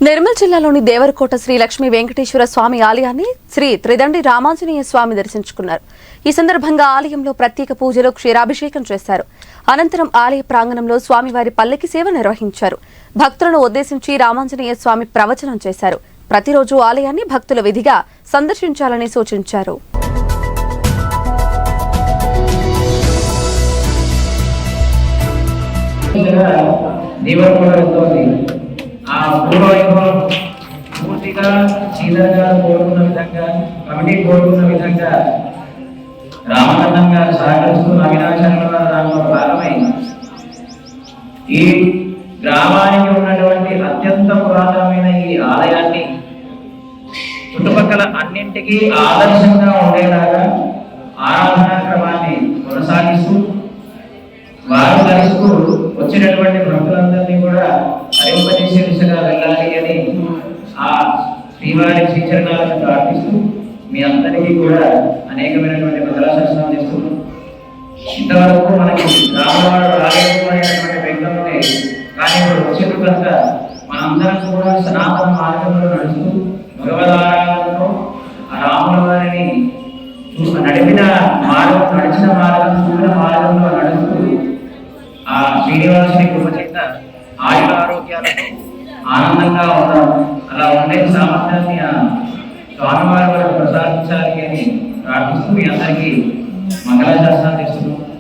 నిర్మల్ జిల్లాలోని దేవరకోట శ్రీ లక్ష్మీ వెంకటేశ్వర స్వామి ఆలయాన్ని శ్రీ త్రిదండి రామాంజనేయ స్వామి దర్శించుకున్నారు. ఈ సందర్భంగా ఆలయంలో ప్రత్యేక పూజలు క్షీరాభిషేకం చేశారు. అనంతరం ఆలయ ప్రాంగణంలో స్వామివారి పల్లకి సేవ నిర్వహించారు. భక్తులను ఉద్దేశించి రామాంజనేయ స్వామి ప్రవచనం చేశారు. ప్రతిరోజు ఆలయాన్ని భక్తుల విధిగా సందర్శించాలని సూచించారు. పూర్తిగా శ్రీధర్ గారు కోరుకున్న విధంగా కమిటీ కోరుకున్న విధంగా రామకృష్ణ గారు సహకరిస్తూ అవినాశంలో దానిలో భాగమై ఈ గ్రామానికి ఉన్నటువంటి అత్యంత పురాతనమైన ఈ ఆలయాన్ని చుట్టుపక్కల అన్నింటికీ ఆదర్శంగా ఉండేలాగా ఆరాధనా క్రమాన్ని కొనసాగిస్తూ వారు కలుస్తూ వచ్చినటువంటి భక్తులందరినీ కూడా హరింపజేసే దిశగా వెళ్ళాలి అని ఆ శ్రీవారి శ్రీచరణాలను ప్రార్థిస్తూ మీ అందరికీ కూడా అనేకమైనటువంటి మంగళాశాసనాలు చేస్తున్నాం. ఇంతవరకు మనకి రామవాడు రాలేదు అనేటువంటి వ్యక్తులే కానీ ఇప్పుడు వచ్చేది కనుక మనందరం కూడా సనాతన మార్గంలో నడుస్తూ భగవదారాధనతో ఆ రాముల వారిని నడిచిన మార్గం చూపిన మార్గంలో నడుస్తూ ఆ శ్రీనివాసుని కృప చేత ఆయుర ఆరోగ్యాలతో ఆనందంగా ఉన్నాం. అలా ఉండే సామర్థ్యాన్ని ఆ స్వామివారి వరకు ప్రసాదించాలి అని ప్రార్థిస్తూ మీ అందరికీ మంగళాశాసనాలు